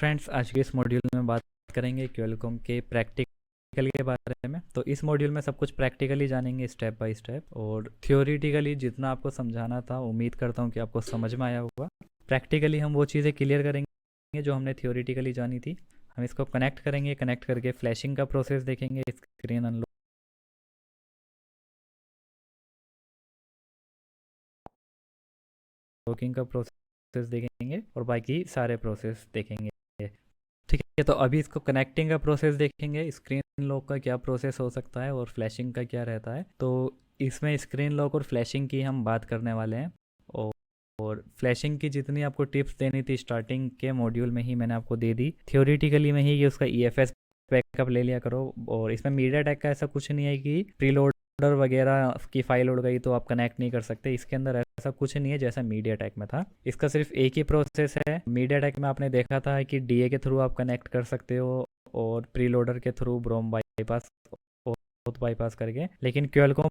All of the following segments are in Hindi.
फ्रेंड्स, आज के इस मॉड्यूल में बात करेंगे क्यूएलकॉम के प्रैक्टिकल के बारे में। तो इस मॉड्यूल में सब कुछ प्रैक्टिकली जानेंगे स्टेप बाय स्टेप, और थियोरिटिकली जितना आपको समझाना था उम्मीद करता हूँ कि आपको समझ में आया होगा। प्रैक्टिकली हम वो चीज़ें क्लियर करेंगे जो हमने थियोरिटिकली जानी थी। हम इसको कनेक्ट करेंगे, कनेक्ट करके फ्लैशिंग का प्रोसेस देखेंगे, स्क्रीन अनलॉकिंग का प्रोसेस देखेंगे और बाकी सारे प्रोसेस देखेंगे। ठीक है, तो अभी इसको कनेक्टिंग का प्रोसेस देखेंगे। स्क्रीन लॉक का क्या प्रोसेस हो सकता है और फ्लैशिंग का क्या रहता है। तो इसमें स्क्रीन लॉक और फ्लैशिंग की हम बात करने वाले हैं। और फ्लैशिंग की जितनी आपको टिप्स देनी थी स्टार्टिंग के मॉड्यूल में ही मैंने आपको दे दी, थियोरिटिकली में ही, कि उसका ईएफएस बैकअप ले लिया करो। और इसमें मीडियाटेक का ऐसा कुछ नहीं है कि प्रीलोडर वगैरह की फाइल उड़ गई तो आप कनेक्ट नहीं कर सकते। इसके अंदर ऐसा कुछ नहीं है जैसा मीडियाटेक में था। इसका सिर्फ एक ही प्रोसेस है। मीडियाटेक में आपने देखा था कि डीए के थ्रू आप कनेक्ट कर सकते हो और प्रीलोडर के थ्रू ब्रोम बाईपास और बाईपास करके, लेकिन क्यूएलकॉम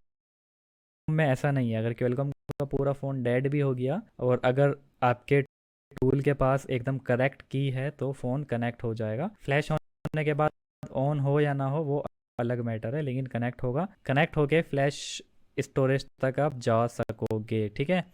में ऐसा नहीं है। अगर क्यूएलकॉम का पूरा फ़ोन डेड भी हो गया और अगर आपके टूल के पास एकदम करेक्ट की है तो फ़ोन कनेक्ट हो जाएगा। फ्लैश होने के बाद ऑन हो या ना हो वो अलग मैटर है, लेकिन कनेक्ट होगा। कनेक्ट होके फ्लैश स्टोरेज तक आप जा सकोगे। ठीक है,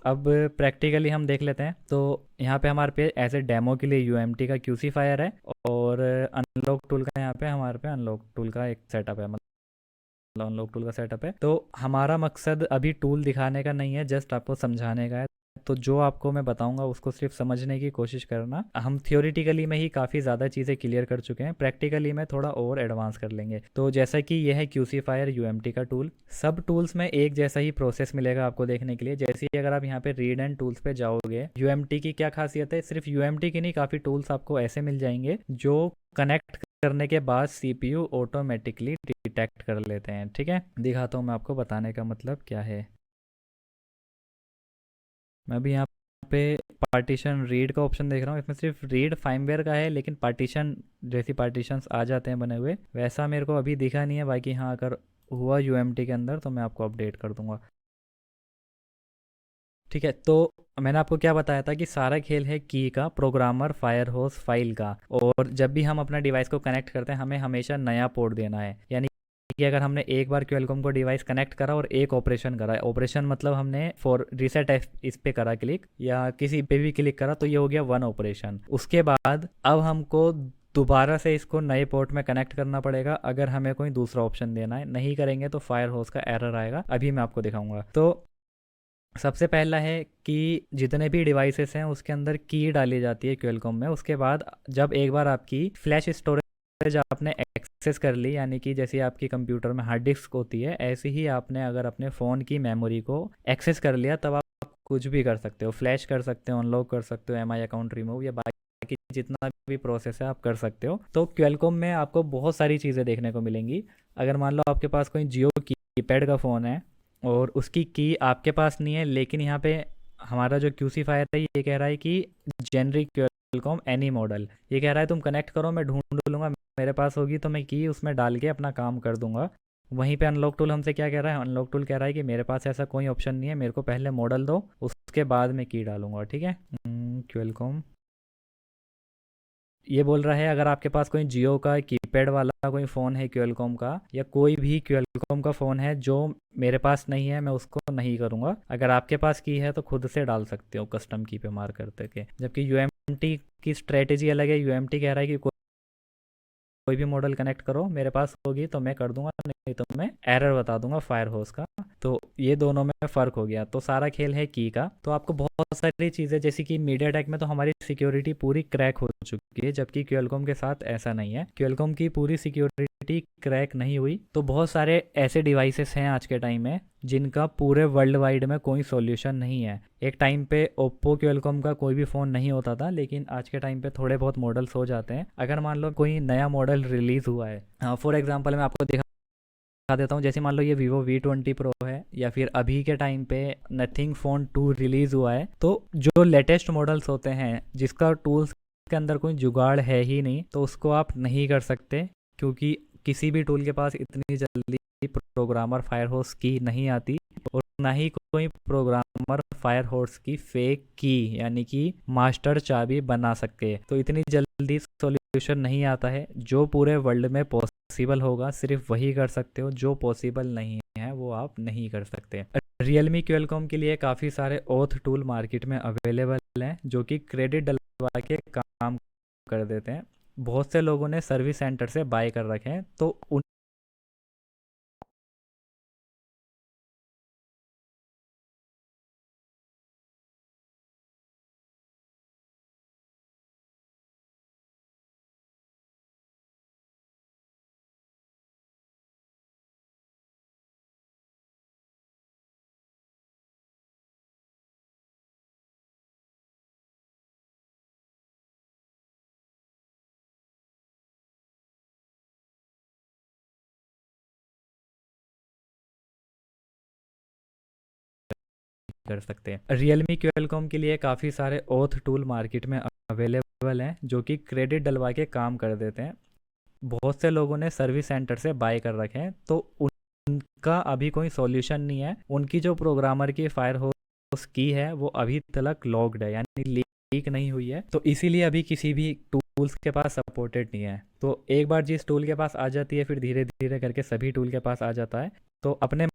अब प्रैक्टिकली हम देख लेते हैं। तो यहाँ पे हमारे पे एज ए डेमो के लिए यूएमटी का क्यूसी फायर है और अनलॉक टूल का यहाँ पे हमारे पे अनलॉक टूल का एक सेटअप है, मतलब अनलॉक टूल का सेटअप है। तो हमारा मकसद अभी टूल दिखाने का नहीं है, जस्ट आपको समझाने का है। तो जो आपको मैं बताऊंगा उसको सिर्फ समझने की कोशिश करना। हम थियोरिटिकली में ही काफ़ी ज़्यादा चीज़ें क्लियर कर चुके हैं, प्रैक्टिकली में थोड़ा और एडवांस कर लेंगे। तो जैसा कि यह है क्यूसी फायर यूएमटी का टूल। सब टूल्स में एक जैसा ही प्रोसेस मिलेगा आपको देखने के लिए। जैसे ही अगर आप यहाँ पे रीड एंड टूल्स पे जाओगे, यूएमटी की क्या खासियत है, सिर्फ यूएमटी की नहीं, काफ़ी टूल्स आपको ऐसे मिल जाएंगे जो कनेक्ट करने के बाद सीपीयू ऑटोमेटिकली डिटेक्ट कर लेते हैं। ठीक है, दिखाता हूँ मैं आपको बताने का मतलब क्या है। मैं भी यहाँ पे पार्टीशन रीड का ऑप्शन देख रहा हूँ। इसमें सिर्फ रीड फाइमवेयर का है, लेकिन पार्टीशन जैसी पार्टीशंस आ जाते हैं बने हुए, वैसा मेरे को अभी दिखा नहीं है। बाकी हाँ, अगर हुआ यूएमटी के अंदर तो मैं आपको अपडेट कर दूंगा। ठीक है, तो मैंने आपको क्या बताया था कि सारा खेल है की का, प्रोग्रामर फायर होस फाइल का। और जब भी हम अपना डिवाइस को कनेक्ट करते हैं हमें हमेशा नया पोर्ट देना है। यानी कि अगर हमने एक बार क्यूएलकॉम को डिवाइस कनेक्ट करा और एक ऑपरेशन करा है, ऑपरेशन मतलब हमने फॉर रीसेट इस पे करा क्लिक या किसी पे भी क्लिक करा, तो ये हो गया वन ऑपरेशन। उसके बाद अब हमको दोबारा से इसको नए पोर्ट में कनेक्ट करना पड़ेगा अगर हमें कोई दूसरा ऑप्शन देना है। नहीं करेंगे तो फायर होस का एरर आएगा। अभी मैं आपको दिखाऊंगा। तो सबसे पहला है कि जितने भी डिवाइसेस हैं उसके अंदर की डाली जाती है क्यूएलकॉम में। उसके बाद जब एक बार आपकी फ्लैश स्टोरेज आपने एक्सेस कर ली, यानी कि जैसे आपकी कंप्यूटर में हार्ड डिस्क होती है, ऐसे ही आपने अगर अपने फ़ोन की मेमोरी को एक्सेस कर लिया तब आप कुछ भी कर सकते हो। फ्लैश कर सकते हो, अनलॉक कर सकते हो, एमआई अकाउंट रिमूव या बाकी जितना भी प्रोसेस है आप कर सकते हो। तो क्यूएलकॉम में आपको बहुत सारी चीज़ें देखने को मिलेंगी। अगर मान लो आपके पास कोई जियो कीपैड का फ़ोन है और उसकी की आपके पास नहीं है, लेकिन यहाँ पे हमारा जो क्यूसी फायर है ये कह रहा है कि जेनरिक क्यूएलकॉम एनी मॉडल, ये कह रहा है तुम कनेक्ट करो, मैं ढूंढ लूँगा, मेरे पास होगी तो मैं की उसमें डाल के अपना काम कर दूंगा। वहीं पे अनलॉक टूल हमसे क्या कह रहा है, अनलॉक टूल कह रहा है कि मेरे पास ऐसा कोई ऑप्शन नहीं है, मेरे को पहले मॉडल दो उसके बाद मैं की डालूंगा। ठीक है, क्यूएलकॉम ये बोल रहा है अगर आपके पास कोई जियो का कीपैड वाला कोई फ़ोन है क्यूएलकॉम का, या कोई भी क्यूएलकॉम का फ़ोन है जो मेरे पास नहीं है, मैं उसको नहीं करूँगा। अगर आपके पास की है तो खुद से डाल सकते हो कस्टम की पे मार करते के। जबकि यूएमटी की स्ट्रेटेजी अलग है। यूएमटी कह रहा है कि कोई भी मॉडल कनेक्ट करो, मेरे पास होगी तो मैं कर दूंगा, नहीं तो मैं एरर बता दूंगा फायर होस का। तो ये दोनों में फ़र्क हो गया। तो सारा खेल है की का। तो आपको बहुत सारी चीज़ें, जैसे कि मीडियाटेक में तो हमारी सिक्योरिटी पूरी क्रैक हो चुकी है, जबकि क्यूएलकॉम के साथ ऐसा नहीं है। क्यूएलकॉम की पूरी सिक्योरिटी क्रैक नहीं हुई। तो बहुत सारे ऐसे डिवाइसेस हैं आज के टाइम में जिनका पूरे वर्ल्ड वाइड में कोई सॉल्यूशन नहीं है। एक टाइम पे ओप्पो क्यूएलकॉम का कोई भी फ़ोन नहीं होता था, लेकिन आज के टाइम पे थोड़े बहुत मॉडल्स हो जाते हैं। अगर मान लो कोई नया मॉडल रिलीज़ हुआ है, फॉर एग्जांपल मैं आपको दिखा देता हूँ। जैसे मान लो ये वीवो V20 Pro है, या फिर अभी के टाइम पे नथिंग फ़ोन 2 रिलीज़ हुआ है। तो जो लेटेस्ट मॉडल्स होते हैं जिसका टूल्स के अंदर कोई जुगाड़ है ही नहीं, तो उसको आप नहीं कर सकते, क्योंकि किसी भी टूल के पास इतनी जल्दी प्रोग्रामर फायरहोस की नहीं आती और ना ही कोई प्रोग्रामर फायर हॉर्स की फेक की यानी कि मास्टर चाबी बना सके। तो इतनी जल्दी सॉल्यूशन नहीं आता है। जो पूरे वर्ल्ड में पॉसिबल होगा सिर्फ वही कर सकते हो, जो पॉसिबल नहीं है वो आप नहीं कर सकते। रियलमी क्वेलकॉम के लिए काफ़ी सारे ओथ टूल मार्केट में अवेलेबल हैं जो कि क्रेडिट डलवा के काम कर देते हैं। बहुत से लोगों ने सर्विस सेंटर से बाय कर रखे हैं, तो उन कर सकते हैं। रियलमी क्वेलकॉम के लिए काफ़ी सारे ओथ टूल मार्केट में अवेलेबल हैं जो कि क्रेडिट डलवा के काम कर देते हैं। बहुत से लोगों ने सर्विस सेंटर से बाय कर रखे हैं, तो उनका अभी कोई सॉल्यूशन नहीं है। उनकी जो प्रोग्रामर की फायर होस्ट की है वो अभी तक लॉक्ड है, यानी लीक नहीं हुई है। तो इसीलिए अभी किसी भी टूल्स के पास सपोर्टेड नहीं है। तो एक बार जिस टूल के पास आ जाती है फिर धीरे धीरे करके सभी टूल के पास आ जाता है। तो अपने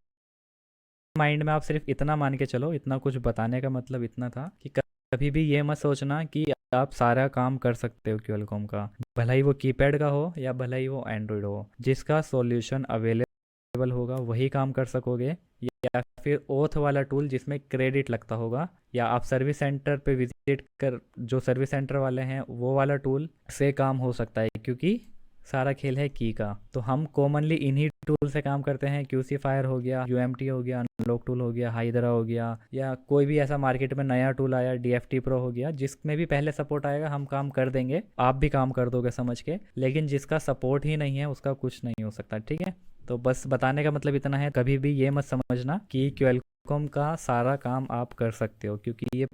माइंड में आप सिर्फ इतना मान के चलो, इतना कुछ बताने का मतलब इतना था कि कभी भी ये मत सोचना कि आप सारा काम कर सकते हो क्वेलकॉम का, भला ही वो कीपैड का हो या भला ही वो एंड्रॉयड हो। जिसका सॉल्यूशन अवेलेबल होगा वही काम कर सकोगे, या फिर ओथ वाला टूल जिसमें क्रेडिट लगता होगा, या आप सर्विस सेंटर पे विजिट कर, जो सर्विस सेंटर वाले हैं वो वाला टूल से काम हो सकता है, क्योंकि सारा खेल है की का। तो हम कॉमनली इन्हीं टूल से काम करते हैं। क्यूसी फायर हो गया, यूएमटी हो गया, अनलॉक टूल हो गया, हाइदरा हो गया, या कोई भी ऐसा मार्केट में नया टूल आया डीएफटी प्रो हो गया, जिसमें भी पहले सपोर्ट आएगा हम काम कर देंगे, आप भी काम कर दोगे समझ के। लेकिन जिसका सपोर्ट ही नहीं है उसका कुछ नहीं हो सकता, ठीक है। तो बस बताने का मतलब इतना है, कभी भी ये मत समझना कि क्वेलकॉम का सारा काम आप कर सकते हो, क्योंकि ये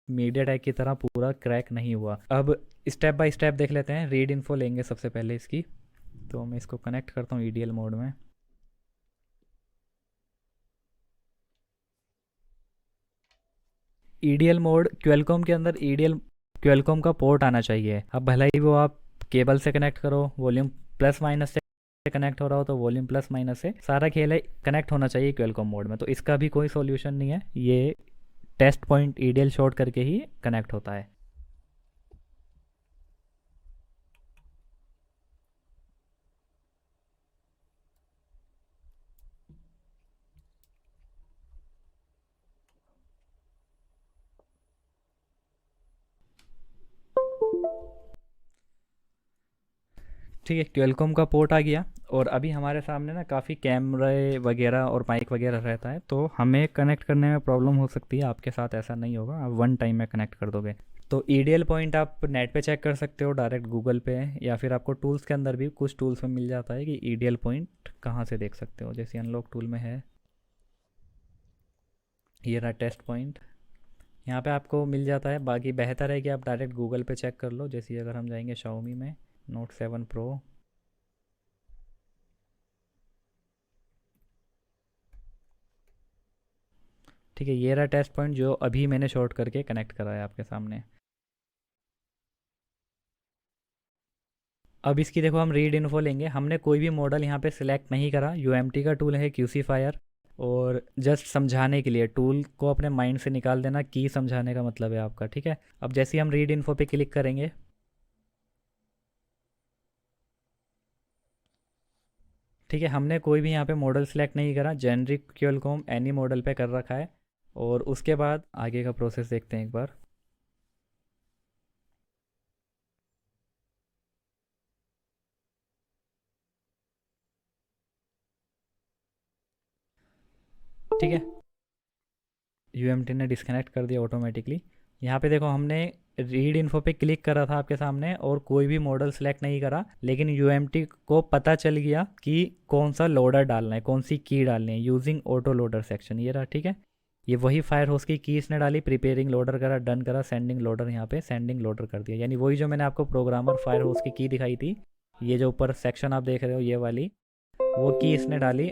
मीडियाटेक की तरह पूरा क्रैक नहीं हुआ। अब स्टेप बाय स्टेप देख लेते हैं। रीड इन्फो लेंगे सबसे पहले इसकी। तो मैं इसको कनेक्ट करता हूँ ईडीएल मोड में। ईडीएल मोड क्वेलकॉम के अंदर, ईडीएल क्वेलकॉम का पोर्ट आना चाहिए। अब भले ही वो आप केबल से कनेक्ट करो, वॉल्यूम प्लस माइनस से कनेक्ट हो रहा हो तो वॉल्यूम प्लस माइनस से सारा खेल है, कनेक्ट होना चाहिए क्वेलकॉम मोड में। तो इसका भी कोई सॉल्यूशन नहीं है, ये टेस्ट पॉइंट ईडीएल शॉर्ट करके ही कनेक्ट होता है। ठीक है, क्वेलकॉम का पोर्ट आ गया, और अभी हमारे सामने ना काफ़ी कैमरे वगैरह और माइक वगैरह रहता है, तो हमें कनेक्ट करने में प्रॉब्लम हो सकती है। आपके साथ ऐसा नहीं होगा, आप वन टाइम में कनेक्ट कर दोगे। तो ईडीएल पॉइंट आप नेट पे चेक कर सकते हो, डायरेक्ट गूगल पे, या फिर आपको टूल्स के अंदर भी कुछ टूल्स में मिल जाता है कि ईडीएल पॉइंट कहाँ से देख सकते हो। जैसे अनलॉक टूल में है, ये रहा टेस्ट पॉइंट, यहाँ पे आपको मिल जाता है। बाकी बेहतर है कि आप डायरेक्ट गूगल पे चेक कर लो। जैसे अगर हम जाएंगे शाओमी में, नोट 7 प्रो, ठीक है, ये रहा टेस्ट पॉइंट जो अभी मैंने शॉर्ट करके कनेक्ट करा है आपके सामने। अब इसकी देखो, हम रीड इन्फो लेंगे। हमने कोई भी मॉडल यहाँ पे सिलेक्ट नहीं करा, यूएमटी का टूल है क्यूसी फायर। और जस्ट समझाने के लिए टूल को अपने माइंड से निकाल देना, की समझाने का मतलब है आपका, ठीक है। अब जैसे ही हम रीड इन्फो पे क्लिक करेंगे, ठीक है, हमने कोई भी यहाँ पे मॉडल सेलेक्ट नहीं करा, जेनरिक क्वेलकॉम एनी मॉडल पे कर रखा है। और उसके बाद आगे का प्रोसेस देखते हैं एक बार। ठीक है, यूएमटी ने डिस्कनेक्ट कर दिया ऑटोमेटिकली। यहाँ पे देखो, हमने रीड इन्फो पे क्लिक करा था आपके सामने और कोई भी मॉडल सेलेक्ट नहीं करा, लेकिन यूएमटी को पता चल गया कि कौन सा लोडर डालना है, कौन सी की डालनी है, यूजिंग ऑटो लोडर सेक्शन, ये रहा, ठीक है। ये वही फायर हाउस की इसने डाली, प्रिपेयरिंग लोडर करा, डन करा, सेंडिंग लोडर, यहाँ पे सेंडिंग लोडर कर दिया। यानी वही जो मैंने आपको प्रोग्रामर फायर हाउस की दिखाई थी, ये जो ऊपर सेक्शन आप देख रहे हो ये वाली, वो की इसने डाली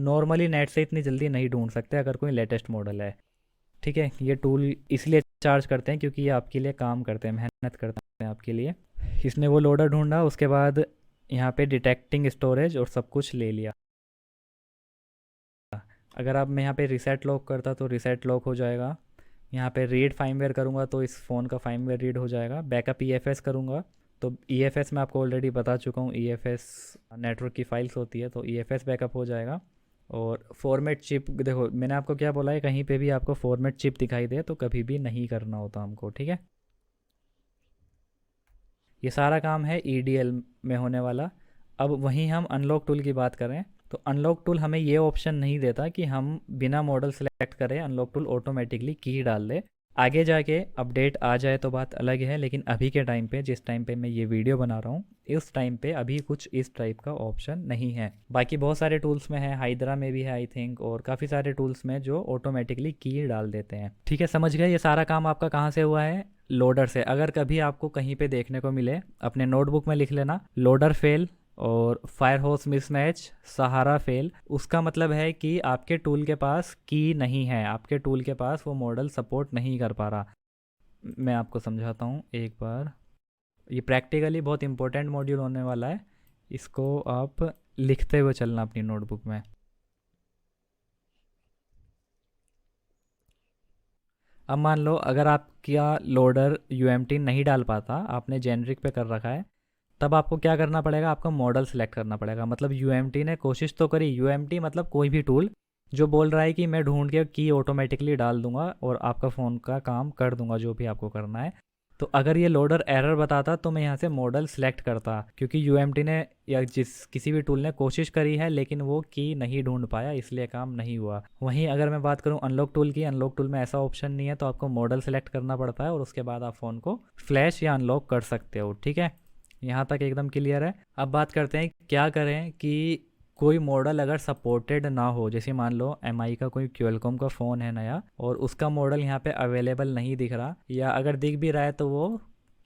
नॉर्मली नेट से इतनी जल्दी नहीं ढूंढ सकते अगर कोई लेटेस्ट मॉडल है। ठीक है, ये टूल इसलिए चार्ज करते हैं क्योंकि ये आपके लिए काम करते हैं, मेहनत करते हैं आपके लिए। इसने वो लोडर ढूंढा, उसके बाद यहाँ पे डिटेक्टिंग स्टोरेज और सब कुछ ले लिया। अगर आप मैं यहाँ पे रीसेट लॉक करता तो रीसेट लॉक हो जाएगा। यहाँ पे रीड फार्मवेयर करूँगा तो इस फ़ोन का फार्मवेयर रीड हो जाएगा। बैकअप EFS करूँगा तो EFS मैं आपको ऑलरेडी बता चुका हूँ, EFS नेटवर्क की फाइल्स होती है, तो EFS बैकअप हो जाएगा। और फॉर्मेट चिप, देखो मैंने आपको क्या बोला है, कहीं पे भी आपको फॉर्मेट चिप दिखाई दे तो कभी भी नहीं करना होता हमको। ठीक है, ये सारा काम है EDL में होने वाला। अब वहीं हम अनलॉक टूल की बात करें तो अनलॉक टूल हमें ये ऑप्शन नहीं देता कि हम बिना मॉडल सेलेक्ट करें अनलॉक टूल ऑटोमेटिकली की डाल दे। आगे जाके अपडेट आ जाए तो बात अलग है, लेकिन अभी के टाइम पे, जिस टाइम पे मैं ये वीडियो बना रहा हूँ, इस टाइम पे अभी कुछ इस टाइप का ऑप्शन नहीं है। बाकी बहुत सारे टूल्स में है, हाइड्रा में भी है आई थिंक, और काफ़ी सारे टूल्स में जो ऑटोमेटिकली की डाल देते हैं। ठीक है, समझ गए। ये सारा काम आपका कहाँ से हुआ है? लोडर से। अगर कभी आपको कहीं पे देखने को मिले, अपने नोटबुक में लिख लेना लोडर फेल और फायरहोस मिसमैच, सहारा फेल, उसका मतलब है कि आपके टूल के पास की नहीं है, आपके टूल के पास वो मॉडल सपोर्ट नहीं कर पा रहा। मैं आपको समझाता हूँ एक बार, ये प्रैक्टिकली बहुत इंपॉर्टेंट मॉड्यूल होने वाला है, इसको आप लिखते हुए चलना अपनी नोटबुक में। अब मान लो अगर आपका लोडर UMT नहीं डाल पाता, आपने जेनरिक पे कर रखा है, तब आपको क्या करना पड़ेगा? आपको मॉडल सेलेक्ट करना पड़ेगा। मतलब UMT ने कोशिश तो करी, UMT मतलब कोई भी टूल जो बोल रहा है कि मैं ढूंढ के की ऑटोमेटिकली डाल दूंगा और आपका फ़ोन का काम कर दूंगा जो भी आपको करना है। तो अगर ये लोडर एरर बताता तो मैं यहाँ से मॉडल सेलेक्ट करता, क्योंकि UMT ने या किसी भी टूल ने कोशिश करी है लेकिन वो की नहीं ढूंढ पाया, इसलिए काम नहीं हुआ। वहीं अगर मैं बात करूँ अनलॉक टूल की, अनलॉक टूल में ऐसा ऑप्शन नहीं है, तो आपको मॉडल सेलेक्ट करना पड़ता है और उसके बाद आप फ़ोन को फ्लैश या अनलॉक कर सकते हो। ठीक है, यहाँ तक एकदम क्लियर है। अब बात करते हैं क्या करें कि कोई मॉडल अगर सपोर्टेड ना हो, जैसे मान लो MI का कोई क्यूएलकॉम का फ़ोन है नया और उसका मॉडल यहाँ पे अवेलेबल नहीं दिख रहा, या अगर दिख भी रहा है तो वो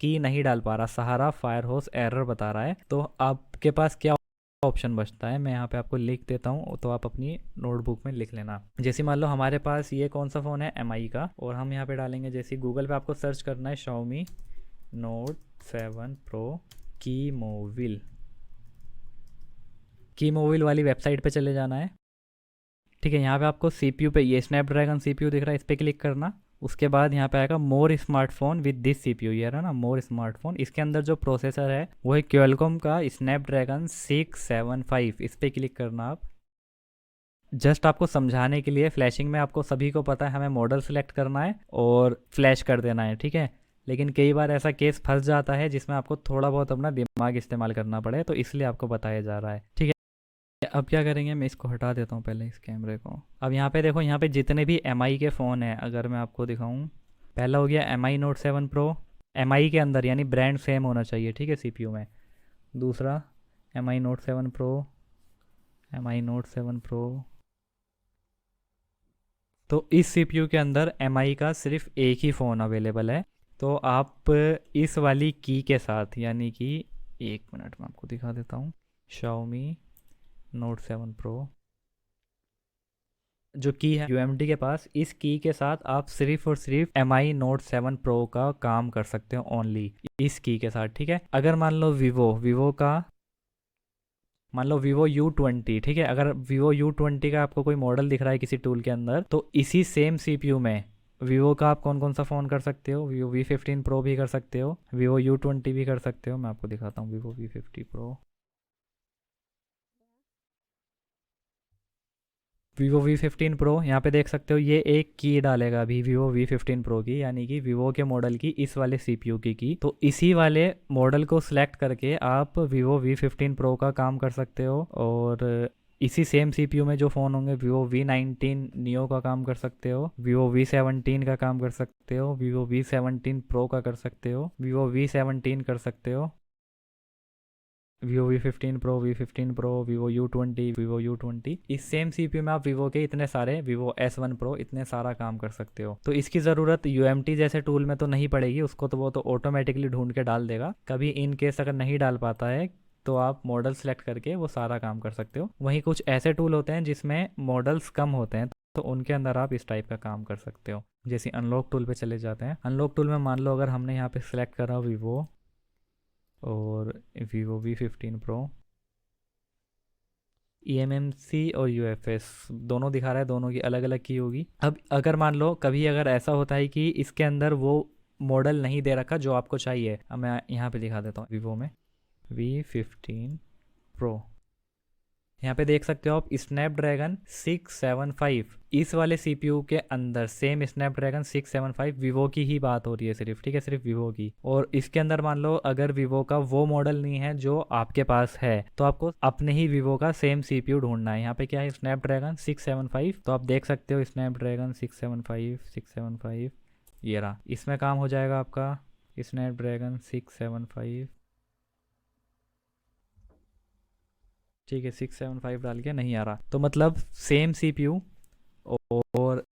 की नहीं डाल पा रहा, सहारा फायरहोस एरर बता रहा है, तो आपके पास क्या ऑप्शन बचता है? मैं यहाँ पे आपको लिख देता हूँ, तो आप अपनी नोटबुक में लिख लेना। जैसे मान लो हमारे पास ये कौन सा फ़ोन है, MI का, और हम यहाँ पे डालेंगे, जैसे गूगल पे आपको सर्च करना है Xiaomi Note 7 Pro की मोविल वाली वेबसाइट पे चले जाना है। ठीक है, यहाँ पे आपको CPU पे ये स्नैपड्रैगन CPU दिख रहा है, इस पर क्लिक करना। उसके बाद यहाँ पे आएगा मोर स्मार्टफोन विद दिस CPU, ये रहा ना मोर स्मार्टफोन। इसके अंदर जो प्रोसेसर है वो है क्वालकॉम का स्नैपड्रैगन 675, इस पर क्लिक करना आप। जस्ट आपको समझाने के लिए, फ्लैशिंग में आपको सभी को पता है हमें मॉडल सेलेक्ट करना है और फ्लैश कर देना है। ठीक है, लेकिन कई बार ऐसा केस फंस जाता है जिसमें आपको थोड़ा बहुत अपना दिमाग इस्तेमाल करना पड़े, तो इसलिए आपको बताया जा रहा है। ठीक है, अब क्या करेंगे, मैं इसको हटा देता हूँ पहले इस कैमरे को। अब यहाँ पे देखो, यहाँ पे जितने भी MI के फ़ोन हैं अगर मैं आपको दिखाऊँ, पहला हो गया MI Note 7 Pro, MI के अंदर यानी ब्रांड सेम होना चाहिए। ठीक है, CPU में। दूसरा MI Note 7 Pro, MI Note 7 Pro, तो इस CPU के अंदर MI का सिर्फ एक ही फ़ोन अवेलेबल है। तो आप इस वाली की के साथ, यानी कि एक मिनट में आपको दिखा देता हूँ, Xiaomi Note 7 Pro जो की है UMT के पास, इस की के साथ आप सिर्फ और सिर्फ MI Note 7 Pro का काम कर सकते हो ओनली इस की के साथ। ठीक है, अगर मान लो वीवो का, मान लो Vivo U20, ठीक है, अगर Vivo U20 का आपको कोई मॉडल दिख रहा है किसी टूल के अंदर, तो इसी सेम CPU में Vivo का आप कौन कौन सा फ़ोन कर सकते हो? Vivo V15 Pro भी कर सकते हो, Vivo U20 भी कर सकते हो। मैं आपको दिखाता हूँ Vivo V50 Pro, Vivo V15 Pro, यहाँ पे देख सकते हो ये एक की डालेगा अभी Vivo V15 Pro की, यानी कि Vivo के मॉडल की इस वाले CPU की। तो इसी वाले मॉडल को सिलेक्ट करके आप Vivo V15 Pro का काम कर सकते हो, और इसी सेम CPU में जो फ़ोन होंगे Vivo V19 Neo का काम कर सकते हो, Vivo V17 का काम कर सकते हो, Vivo V17 Pro का कर सकते हो, Vivo V17 कर सकते हो, Vivo V15 Pro, V15 Pro, Vivo U20, इस सेम CPU में आप Vivo के इतने सारे, Vivo S1 Pro, इतने सारा काम कर सकते हो। तो इसकी ज़रूरत UMT जैसे टूल में तो नहीं पड़ेगी, उसको तो वो तो ऑटोमेटिकली ढूंढ के डाल देगा। कभी इन केस अगर नहीं डाल पाता है तो आप मॉडल सेलेक्ट करके वो सारा काम कर सकते हो। वहीं कुछ ऐसे टूल होते हैं जिसमें मॉडल्स कम होते हैं, तो उनके अंदर आप इस टाइप का काम कर सकते हो। जैसे अनलॉक टूल पे चले जाते हैं। अनलॉक टूल में मान लो अगर हमने यहाँ पे सिलेक्ट करा वीवो और वीवो V15 Pro, eMMC और UFS दोनों दिखा रहा है, दोनों की अलग अलग की होगी। अब अगर मान लो कभी अगर ऐसा होता है कि इसके अंदर वो मॉडल नहीं दे रखा जो आपको चाहिए, अब मैं यहाँ पे दिखा देता हूँ वीवो में V15 Pro। यहाँ पे देख सकते हो आप स्नैपड्रैगन 675, इस वाले सीपीयू के अंदर सेम स्नैपड्रैगन 675 वीवो की ही बात हो रही है सिर्फ, ठीक है, सिर्फ वीवो की। और इसके अंदर मान लो अगर वीवो का वो मॉडल नहीं है जो आपके पास है, तो आपको अपने ही वीवो का सेम सीपीयू ढूंढना है। यहाँ पे क्या है, स्नैपड्रैगन 675, तो आप देख सकते हो स्नैपड्रैगन 675 ये रहा, इसमें काम हो जाएगा आपका स्नैपड्रैगन 675। ठीक है, 675 डाल के नहीं आ रहा, तो मतलब सेम सीपीयू। और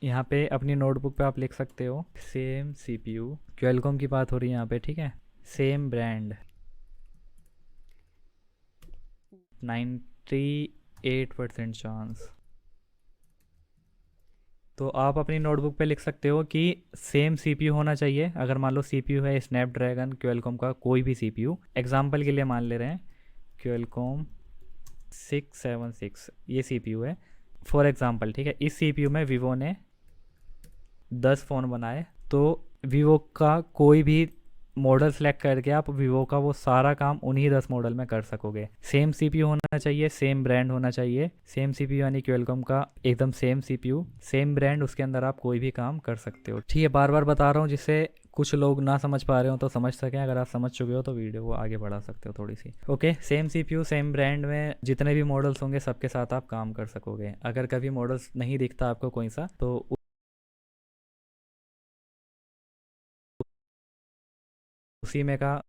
यहाँ पे अपनी नोटबुक पे आप लिख सकते हो सेम सीपीयू, क्वेलकॉम की बात हो रही है यहाँ पे, ठीक है, सेम ब्रांड, 98% चांस। तो आप अपनी नोटबुक पे लिख सकते हो कि सेम सीपीयू होना चाहिए। अगर मान लो सीपीयू है स्नैपड्रैगन क्वेलकॉम का कोई भी सीपीयू, एग्जांपल के लिए मान ले रहे हैं क्वेलकॉम 676 ये सीपीयू है फॉर एग्जांपल, ठीक है। इस सीपीयू में वीवो ने 10 फ़ोन बनाए, तो वीवो का कोई भी मॉडल सेलेक्ट करके आप वीवो का वो सारा काम उन्हीं 10 मॉडल में कर सकोगे। सेम सीपीयू होना चाहिए, सेम ब्रांड होना चाहिए, सेम सीपीयू यानी क्वेलकॉम का एकदम सेम सीपीयू, सेम ब्रांड, उसके अंदर आप कोई भी काम कर सकते हो, ठीक है। बार बार बता रहा हूँ जिससे कुछ लोग ना समझ पा रहे हो तो समझ सकें। अगर आप समझ चुके हो तो वीडियो को आगे बढ़ा सकते हो थोड़ी सी। Okay, same CPU same brand में जितने भी मॉडल्स होंगे सबके साथ आप काम कर सकोगे। अगर कभी मॉडल्स नहीं दिखता आपको कोई सा, तो उसी में का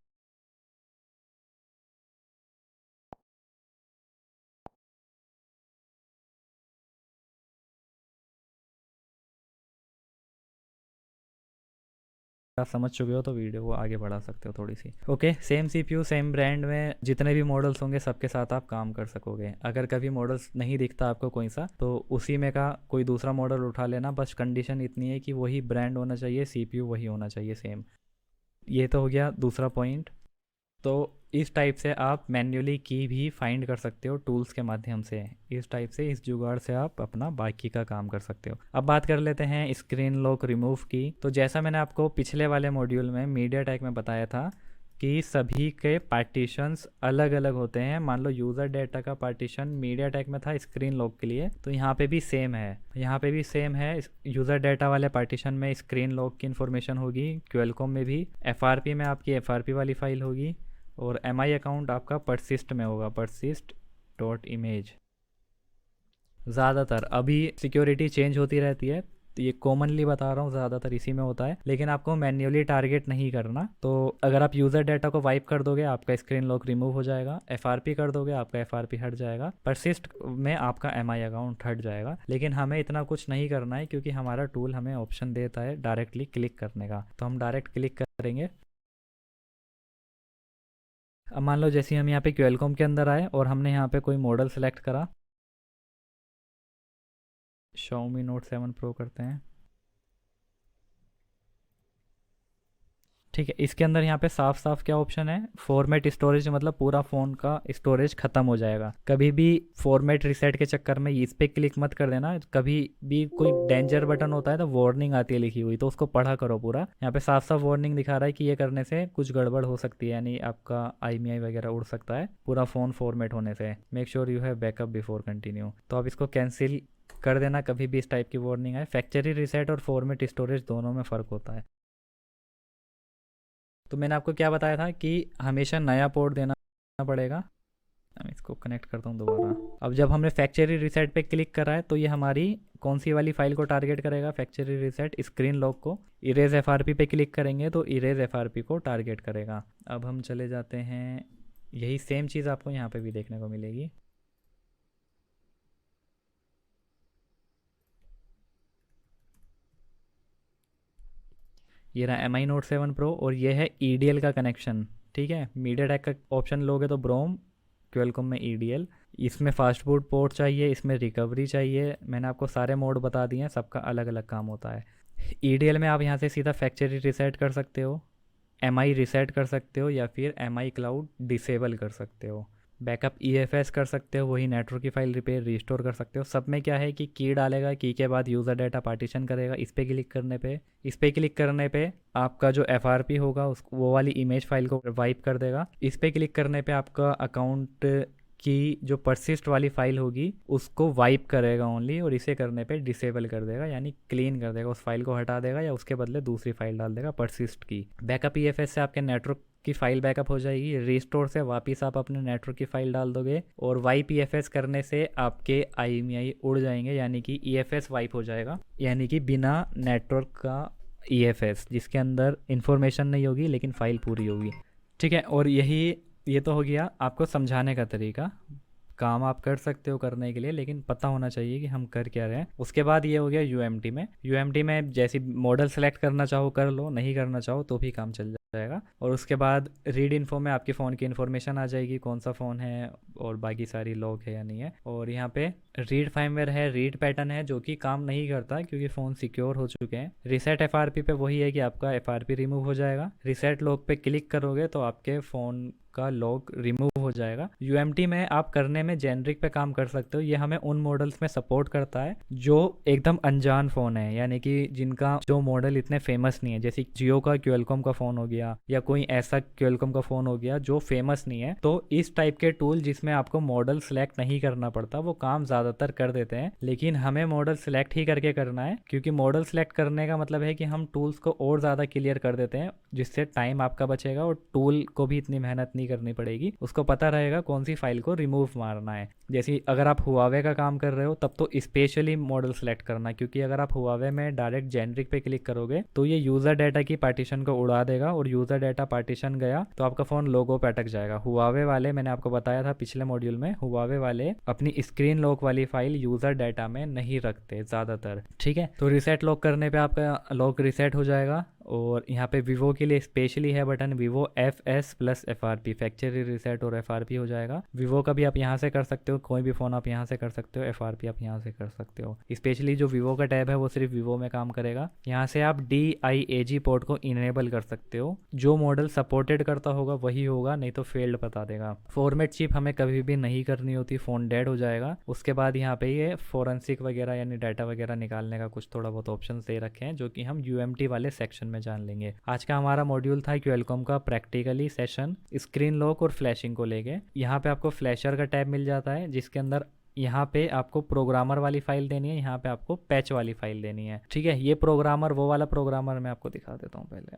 आप समझ चुके हो तो वीडियो को आगे बढ़ा सकते हो थोड़ी सी। Okay, same CPU same brand में जितने भी मॉडल्स होंगे सबके साथ आप काम कर सकोगे। अगर कभी मॉडल्स नहीं दिखता आपको कोई सा, तो उसी में का कोई दूसरा मॉडल उठा लेना, बस कंडीशन इतनी है कि वही ब्रांड होना चाहिए, सीपीयू वही होना चाहिए सेम। ये तो हो गया दूसरा पॉइंट। तो इस टाइप से आप मैन्युअली की भी फाइंड कर सकते हो टूल्स के माध्यम से। इस टाइप से, इस जुगाड़ से आप अपना बाकी का काम कर सकते हो। अब बात कर लेते हैं स्क्रीन लॉक रिमूव की। तो जैसा मैंने आपको पिछले वाले मॉड्यूल में मीडिया टेक में बताया था कि सभी के पार्टीशंस अलग अलग होते हैं। मान लो यूज़र डेटा का पार्टीशन मीडिया टेक में था स्क्रीन लॉक के लिए, तो यहाँ पे भी सेम है, यहाँ पे भी सेम है। यूज़र डेटा वाले पार्टीशन में स्क्रीन लॉक की इन्फॉर्मेशन होगी, क्वेलकॉम में भी एफआरपी में आपकी एफआरपी वाली फाइल होगी, और एमआई अकाउंट आपका परसिस्ट में होगा, परसिस्ट डॉट इमेज। ज़्यादातर अभी सिक्योरिटी चेंज होती रहती है, तो ये कॉमनली बता रहा हूँ, ज़्यादातर इसी में होता है, लेकिन आपको मैन्युअली टारगेट नहीं करना। तो अगर आप यूज़र डाटा को वाइप कर दोगे आपका स्क्रीन लॉक रिमूव हो जाएगा, एफआरपी कर दोगे आपका एफआरपी हट जाएगा, परसिस्ट में आपका एमआई अकाउंट हट जाएगा। लेकिन हमें इतना कुछ नहीं करना है क्योंकि हमारा टूल हमें ऑप्शन देता है डायरेक्टली क्लिक करने का, तो हम डायरेक्ट क्लिक करेंगे। अब मान लो जैसे हम यहाँ पे क्वेलकॉम के अंदर आए और हमने यहाँ पे कोई मॉडल सेलेक्ट करा, Xiaomi Note 7 Pro करते हैं, ठीक है। इसके अंदर यहाँ पे साफ साफ क्या ऑप्शन है, फॉर्मेट स्टोरेज, मतलब पूरा फ़ोन का स्टोरेज ख़त्म हो जाएगा। कभी भी फॉर्मेट रिसेट के चक्कर में इस पे क्लिक मत कर देना। कभी भी कोई डेंजर बटन होता है तो वार्निंग आती है लिखी हुई, तो उसको पढ़ा करो पूरा। यहाँ पे साफ साफ वार्निंग दिखा रहा है कि ये करने से कुछ गड़बड़ हो सकती है, यानी आपका IMEI वगैरह उड़ सकता है पूरा फ़ोन फॉर्मेट होने से। Make sure you have backup before continue, तो आप इसको कैंसिल कर देना कभी भी इस टाइप की वार्निंग आए। फैक्ट्री रिसेट और फॉर्मेट स्टोरेज दोनों में फ़र्क होता है। तो मैंने आपको क्या बताया था कि हमेशा नया पोर्ट देना पड़ेगा। मैं इसको कनेक्ट करता हूँ दोबारा। अब जब हमने फैक्ट्री रिसेट पे क्लिक करा है तो ये हमारी कौन सी वाली फाइल को टारगेट करेगा, फैक्ट्री रिसेट स्क्रीन लॉक को। इरेज एफआरपी पे क्लिक करेंगे तो इरेज एफआरपी को टारगेट करेगा। अब हम चले जाते हैं, यही सेम चीज़ आपको यहाँ पे भी देखने को मिलेगी। ये रहा MI Note 7 Pro और ये है EDL का कनेक्शन, ठीक है। मीडिया टेक का ऑप्शन लोगे तो ब्रोम, क्वेलकॉम में EDL, इसमें फास्ट बूट पोर्ट चाहिए, इसमें रिकवरी चाहिए। मैंने आपको सारे मोड बता दिए हैं, सबका अलग अलग काम होता है। EDL में आप यहाँ से सीधा फैक्ट्री रिसेट कर सकते हो, MI रिसेट कर सकते हो, या फिर MI क्लाउड डिसेबल कर सकते हो। बैकअप EFS कर सकते हो, वही नेटवर्क की फाइल रिपेयर रिस्टोर कर सकते हो। सब में क्या है कि की डालेगा, की के बाद यूज़र डाटा पार्टीशन करेगा। इस पे क्लिक करने पे आपका जो FRP होगा उस वो वाली इमेज फाइल को वाइप कर देगा। इस पे क्लिक करने पे आपका अकाउंट की जो परसिस्ट वाली फाइल होगी उसको वाइप करेगा ओनली, और इसे करने पे डिसेबल कर देगा, यानी क्लीन कर देगा, उस फाइल को हटा देगा या उसके बदले दूसरी फाइल डाल देगा परसिस्ट की। बैकअप EFS से आपके नेटवर्क की फाइल बैकअप हो जाएगी। रिस्टोर से वापस आप अपने नेटवर्क की फाइल डाल दोगे, और वाइप EFS करने से आपके IMEI उड़ जाएंगे, यानी कि EFS वाइप हो जाएगा, यानी कि बिना नेटवर्क का EFS, जिसके अंदर इंफॉर्मेशन नहीं होगी लेकिन फाइल पूरी होगी। ठीक है, और ये तो हो गया आपको समझाने का तरीका। काम आप कर सकते हो करने के लिए, लेकिन पता होना चाहिए कि हम कर क्या रहे हैं। उसके बाद ये हो गया UMT में जैसी मॉडल सेलेक्ट करना चाहो कर लो, नहीं करना चाहो तो भी काम चल जाएगा। और उसके बाद रीड इन्फो में आपके फ़ोन की इन्फॉर्मेशन आ जाएगी, कौन सा फ़ोन है और बाकी सारी लॉग है या नहीं है। और यहाँ पे रीड फार्मवेयर है, रीड पैटर्न है, जो कि काम नहीं करता क्योंकि फ़ोन सिक्योर हो चुके हैं। रिसेट FRP पे वही है कि आपका FRP रिमूव हो जाएगा। रिसेट लॉग पे क्लिक करोगे तो आपके फ़ोन का लॉग रिमूव हो जाएगा। UMT में आप करने में जेनरिक पे काम कर सकते हो। ये हमें उन मॉडल्स में सपोर्ट करता है जो एकदम अनजान फ़ोन है, यानी कि जिनका जो मॉडल इतने फेमस नहीं है, जैसे जियो का क्वेलकॉम का फ़ोन हो गया या कोई ऐसा क्वेलकॉम का फ़ोन हो गया जो फेमस नहीं है। तो इस टाइप के टूल जिसमें आपको मॉडल सेलेक्ट नहीं करना पड़ता वो काम ज़्यादातर कर देते हैं, लेकिन हमें मॉडल सेलेक्ट ही करके करना है, क्योंकि मॉडल सेलेक्ट करने का मतलब है कि हम टूल्स को और ज़्यादा क्लियर कर देते हैं, जिससे टाइम आपका बचेगा और टूल को भी इतनी मेहनत नहीं करनी पड़ेगी। उसको पता रहेगा कौन सी फाइल को रिमूव मारना है। जैसे अगर आप हुआवे का काम कर रहे हो तब तो स्पेशली मॉडल सेलेक्ट करना, क्योंकि अगर आप हुआवे में डायरेक्ट जेनरिक पे क्लिक करोगे तो ये यूज़र डाटा की पार्टीशन को उड़ा देगा, और यूज़र डाटा पार्टीशन गया तो आपका फ़ोन लोगो पे अटक जाएगा। हुआवे वाले, मैंने आपको बताया था पिछले मॉड्यूल में, हुआवे वाले अपनी स्क्रीन लॉक वाली फाइल यूज़र डाटा में नहीं रखते ज़्यादातर। ठीक है, तो रिसेट लॉक करने पे आपका लॉक रिसेट हो जाएगा। और यहाँ पे वीवो के लिए स्पेशली है button Vivo FS plus FRP, factory reset और FRP हो जाएगा। वीवो का भी आप यहाँ से कर सकते हो, कोई भी फ़ोन आप यहाँ से कर सकते हो, FRP आप यहाँ से कर सकते हो। स्पेशली जो वीवो का टैब है वो सिर्फ वीवो में काम करेगा। यहाँ से आप DIAG पोर्ट को इनेबल कर सकते हो, जो मॉडल सपोर्टेड करता होगा वही होगा, नहीं तो फेल्ड बता देगा। फॉर्मेट चिप हमें कभी भी नहीं करनी होती, फ़ोन डेड हो जाएगा। उसके बाद यहाँ पे ये फोरेंसिक वगैरह यानी डाटा वगैरह निकालने का कुछ थोड़ा बहुत ऑप्शन दे रखे हैं, जो कि हम UMT वाले सेक्शन में जान लेंगे। आज का हमारा मॉड्यूल था क्वेलकॉम का प्रैक्टिकली सेशन, स्क्रीन लॉक और फ्लैशिंग को लेके। यहाँ पे आपको फ्लैशर का टैब मिल जाता है, जिसके अंदर यहाँ पे आपको प्रोग्रामर वाली फाइल देनी है, यहाँ पे आपको पैच वाली फाइल देनी है। ठीक है, ये प्रोग्रामर, वो वाला प्रोग्रामर मैं आपको दिखा देता हूँ पहले।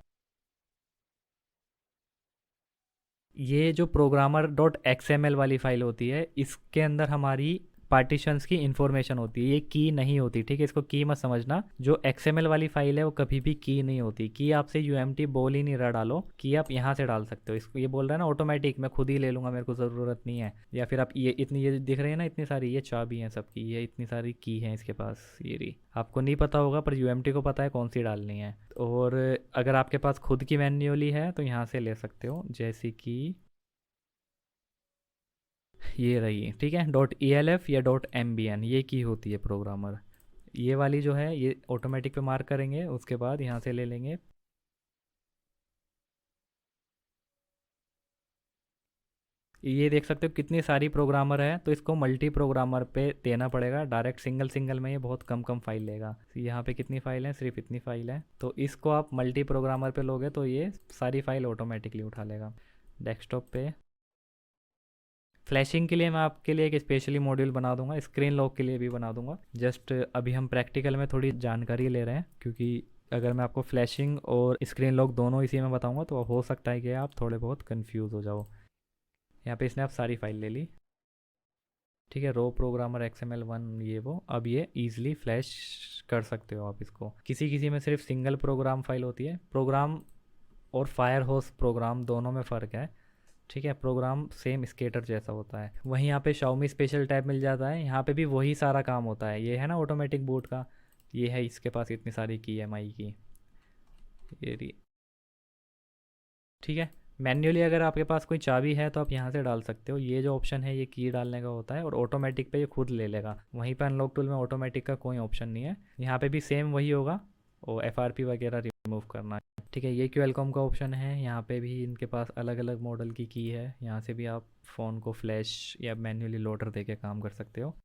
ये जो प्रोग्रामर .xml वाली फाइल होती है, इसके अंदर हमारी पार्टीशंस की इंफॉर्मेशन होती है, ये की नहीं होती। ठीक है, इसको की मत समझना। जो XML वाली फाइल है वो कभी भी की नहीं होती। की आपसे UMT बोल ही नहीं रहा डालो, की आप यहाँ से डाल सकते हो। इसको ये बोल रहा है ना ऑटोमेटिक, मैं खुद ही ले लूँगा, मेरे को ज़रूरत नहीं है। या फिर आप ये इतनी, ये दिख रही है ना इतनी सारी, ये चाबी हैं सबकी, ये इतनी सारी की हैं इसके पास, ये रही। आपको नहीं पता होगा पर UMT को पता है कौन सी डालनी है। और अगर आपके पास खुद की मैन्युअली है तो यहाँ से ले सकते हो, जैसे कि ये रही। ठीक है, .elf या .mbn ये की होती है प्रोग्रामर। ये वाली जो है ये ऑटोमेटिक पे मार्क करेंगे, उसके बाद यहाँ से ले लेंगे। ये देख सकते हो कितनी सारी प्रोग्रामर है, तो इसको मल्टी प्रोग्रामर पे देना पड़ेगा। डायरेक्ट सिंगल सिंगल में ये बहुत कम कम फाइल लेगा। यहाँ पे कितनी फाइल है, सिर्फ इतनी फाइल है, तो इसको आप मल्टी प्रोग्रामर पे लोगे तो ये सारी फाइल ऑटोमेटिकली उठा लेगा डेस्कटॉप पे। फ्लैशिंग के लिए मैं आपके लिए एक स्पेशली मॉड्यूल बना दूंगा, स्क्रीन लॉक के लिए भी बना दूंगा। जस्ट अभी हम प्रैक्टिकल में थोड़ी जानकारी ले रहे हैं, क्योंकि अगर मैं आपको फ्लैशिंग और स्क्रीन लॉक दोनों इसी में बताऊंगा तो हो सकता है कि आप थोड़े बहुत कंफ्यूज हो जाओ। यहाँ पे इसने आप सारी फाइल ले ली। ठीक है, रो प्रोग्रामर XML1 ये वो, अब ये ईजिली फ्लैश कर सकते हो आप इसको। किसी किसी में सिर्फ सिंगल प्रोग्राम फाइल होती है। प्रोग्राम और फायर होस्ट प्रोग्राम दोनों में फ़र्क है। ठीक है, प्रोग्राम सेम स्केटर जैसा होता है। वहीं यहाँ पे Xiaomi स्पेशल टैब मिल जाता है, यहाँ पे भी वही सारा काम होता है। ये है ना ऑटोमेटिक बूट का, ये है इसके पास इतनी सारी की MI की, ये रही। ठीक है, मैन्युअली अगर आपके पास कोई चाबी है तो आप यहाँ से डाल सकते हो, ये जो ऑप्शन है ये की डालने का होता है, और ऑटोमेटिक पे ये खुद ले लेगा। वहीं पर अनलॉक टूल में ऑटोमेटिक का कोई ऑप्शन नहीं है। यहाँ पे भी सेम वही होगा, और एफ वगैरह रिमूव करना है। ठीक है, ये क्यूएलकॉम का ऑप्शन है। यहाँ पे भी इनके पास अलग अलग मॉडल की है, यहाँ से भी आप फ़ोन को फ्लैश या मैन्युअली लोडर दे के काम कर सकते हो।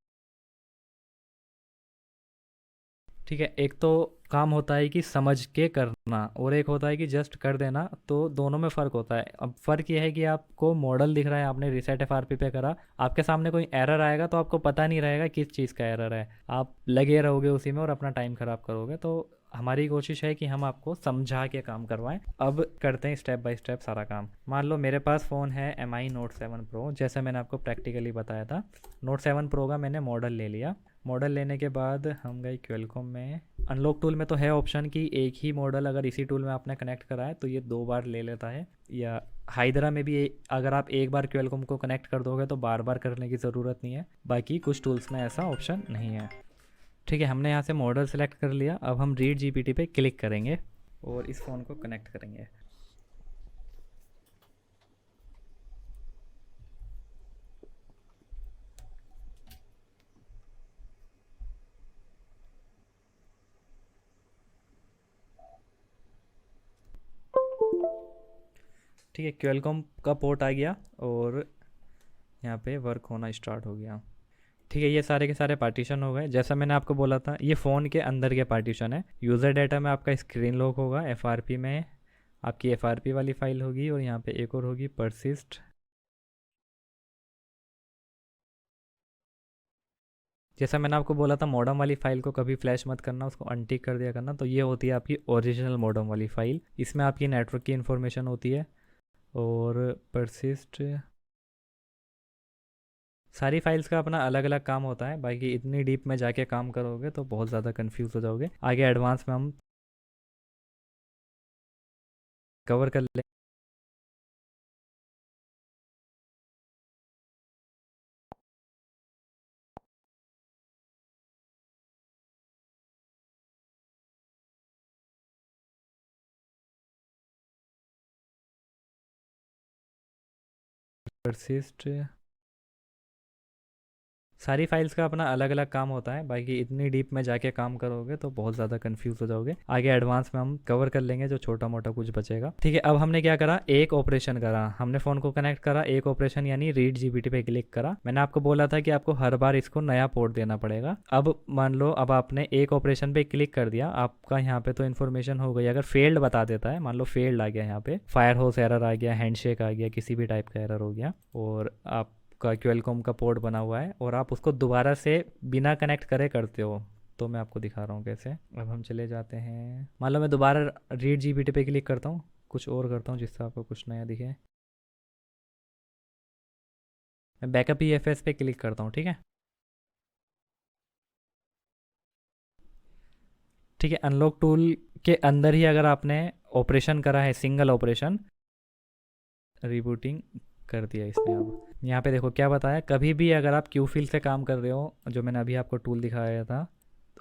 ठीक है, एक तो काम होता है कि समझ के करना, और एक होता है कि जस्ट कर देना, तो दोनों में फ़र्क होता है। अब फ़र्क ये है कि आपको मॉडल दिख रहा है, आपने रीसेट एफआरपी पे करा, आपके सामने कोई एरर आएगा तो आपको पता नहीं रहेगा किस चीज़ का एरर है, आप लगे रहोगे उसी में और अपना टाइम ख़राब करोगे। तो हमारी कोशिश है कि हम आपको समझा के काम करवाएं। अब करते हैं स्टेप बाय स्टेप सारा काम। मान लो मेरे पास फ़ोन है एम आई नोट 7 प्रो, जैसे मैंने आपको प्रैक्टिकली बताया था। नोट 7 प्रो का मैंने मॉडल ले लिया। मॉडल लेने के बाद हम गए क्वेलकॉम में। अनलॉक टूल में तो है ऑप्शन कि एक ही मॉडल अगर इसी टूल में आपने कनेक्ट करा है तो ये 2 बार ले लेता है, या हाइड्रा में भी अगर आप एक बार क्वेलकॉम को कनेक्ट कर दोगे तो बार बार करने की ज़रूरत नहीं है। बाकी कुछ टूल्स में ऐसा ऑप्शन नहीं है। ठीक है, हमने यहाँ से मॉडल सेलेक्ट कर लिया। अब हम रीड जीपीटी पे क्लिक करेंगे और इस फ़ोन को कनेक्ट करेंगे। ठीक है, क्वेलकॉम का पोर्ट आ गया और यहाँ पे वर्क होना स्टार्ट हो गया। ठीक है, ये सारे के सारे पार्टीशन हो गए। जैसा मैंने आपको बोला था, ये फ़ोन के अंदर के पार्टीशन है। यूज़र डाटा में आपका स्क्रीन लॉक होगा, एफआरपी में आपकी एफआरपी वाली फ़ाइल होगी, और यहाँ पे एक और होगी परसिस्ट। जैसा मैंने आपको बोला था मॉडम वाली फ़ाइल को कभी फ्लैश मत करना, उसको अनटिक कर दिया करना। तो ये होती है आपकी ओरिजिनल मॉडम वाली फ़ाइल, इसमें आपकी नेटवर्क की इन्फॉर्मेशन होती है। और परसिस्ट, सारी फाइल्स का अपना अलग अलग काम होता है। बाकी इतनी डीप में जाके काम करोगे तो बहुत ज़्यादा कंफ्यूज हो जाओगे। आगे एडवांस में हम कवर कर लें। परसिस्ट, सारी फाइल्स का अपना अलग अलग काम होता है। बाकी इतनी डीप में जाके काम करोगे तो बहुत ज़्यादा कंफ्यूज हो जाओगे। आगे एडवांस में हम कवर कर लेंगे जो छोटा मोटा कुछ बचेगा। ठीक है, अब हमने क्या करा, एक ऑपरेशन करा, हमने फ़ोन को कनेक्ट करा, एक ऑपरेशन यानी रीड जीपीटी पे क्लिक करा। मैंने आपको बोला था कि आपको हर बार इसको नया पोर्ट देना पड़ेगा। अब मान लो अब आपने एक ऑपरेशन पे क्लिक कर दिया, आपका यहाँ पे तो इन्फॉर्मेशन हो गई। अगर फेल्ड बता देता है, मान लो फेल्ड आ गया, यहाँ पे फायर होस एरर आ गया, हैंडशेक आ गया, किसी भी टाइप का एरर हो गया, और आप का क्यूएलकॉम का पोर्ट बना हुआ है और आप उसको दोबारा से बिना कनेक्ट करे करते हो, तो मैं आपको दिखा रहा हूँ कैसे। अब हम चले जाते हैं, मान लो मैं दोबारा रीड जीपीटी पे क्लिक करता हूँ, कुछ और करता हूँ जिससे आपको कुछ नया दिखे। मैं बैकअप ईएफएस पे क्लिक करता हूँ। ठीक है, ठीक है, अनलॉक टूल के अंदर ही अगर आपने ऑपरेशन करा है, सिंगल ऑपरेशन, रीबूटिंग कर दिया इसने। अब यहाँ पे देखो क्या बताया, कभी भी अगर आप क्यू फिल से काम कर रहे हो, जो मैंने अभी आपको टूल दिखाया था,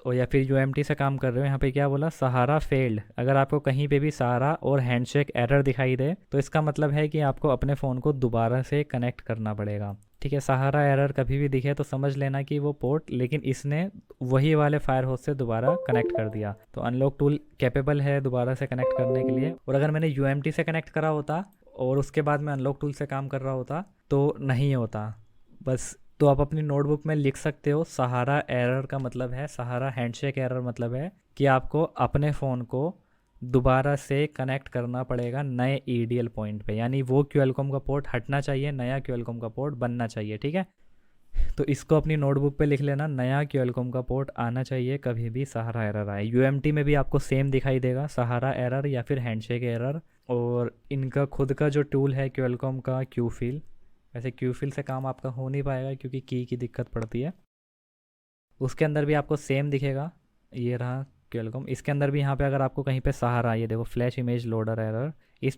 और या फिर यूएमटी से काम कर रहे हो, यहाँ पे क्या बोला, सहारा फेल्ड। अगर आपको कहीं पे भी सहारा और हैंडशेक एरर दिखाई दे तो इसका मतलब है कि आपको अपने फ़ोन को दोबारा से कनेक्ट करना पड़ेगा। ठीक है, सहारा एरर कभी भी दिखे तो समझ लेना कि वो पोर्ट, लेकिन इसने वही वाले फायर होस्ट से दोबारा कनेक्ट कर दिया। तो अनलॉक टूल कैपेबल है दोबारा से कनेक्ट करने के लिए। और अगर मैंने यूएमटी से कनेक्ट करा होता और उसके बाद मैं अनलॉक टूल से काम कर रहा होता तो नहीं होता। बस, तो आप अपनी नोटबुक में लिख सकते हो, सहारा एरर का मतलब है, सहारा हैंडशेक एरर मतलब है कि आपको अपने फ़ोन को दोबारा से कनेक्ट करना पड़ेगा नए ईडीएल पॉइंट पे, यानी वो क्यूएलकॉम का पोर्ट हटना चाहिए, नया क्यूएलकॉम का पोर्ट बनना चाहिए। ठीक है, तो इसको अपनी नोटबुक पे लिख लेना, नया क्यूएलकॉम का पोर्ट आना चाहिए कभी भी सहारा एरर आए। यूएमटी में भी आपको सेम दिखाई देगा, सहारा एरर या फिर हैंडशेक एरर। और इनका खुद का जो टूल है क्यूएलकॉम का, क्यू फिल, वैसे क्यू फिल से काम आपका हो नहीं पाएगा क्योंकि की दिक्कत पड़ती है। उसके अंदर भी आपको सेम दिखेगा, ये रहा क्यूएलकॉम। इसके अंदर भी यहाँ पे अगर आपको कहीं पे सहारा, ये देखो फ्लैश इमेज लोडर एरर, इस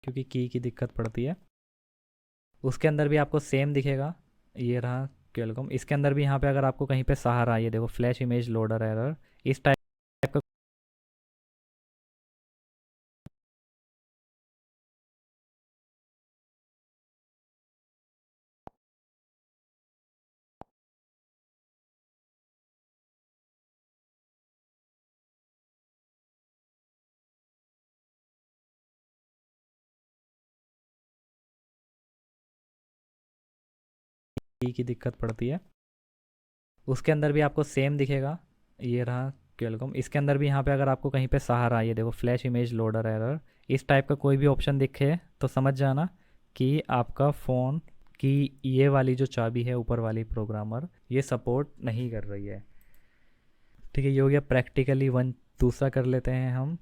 क्योंकि की दिक्कत पड़ती है। उसके अंदर भी आपको सेम दिखेगा, ये रहा क्वेलकॉम। इसके अंदर भी यहाँ पे अगर आपको कहीं पे सहारा, ये देखो फ्लैश इमेज लोडर एरर, इस टाइप का की दिक्कत पड़ती है। उसके अंदर भी आपको सेम दिखेगा, ये रहा क्वेलकॉम। इसके अंदर भी यहाँ पे अगर आपको कहीं पे सहारा, ये देखो फ्लैश इमेज लोडर एरर, इस टाइप का कोई भी ऑप्शन दिखे तो समझ जाना कि आपका फ़ोन की ये वाली जो चाबी है ऊपर वाली प्रोग्रामर, ये सपोर्ट नहीं कर रही है। ठीक है, ये हो गया प्रैक्टिकली वन। दूसरा कर लेते हैं हम।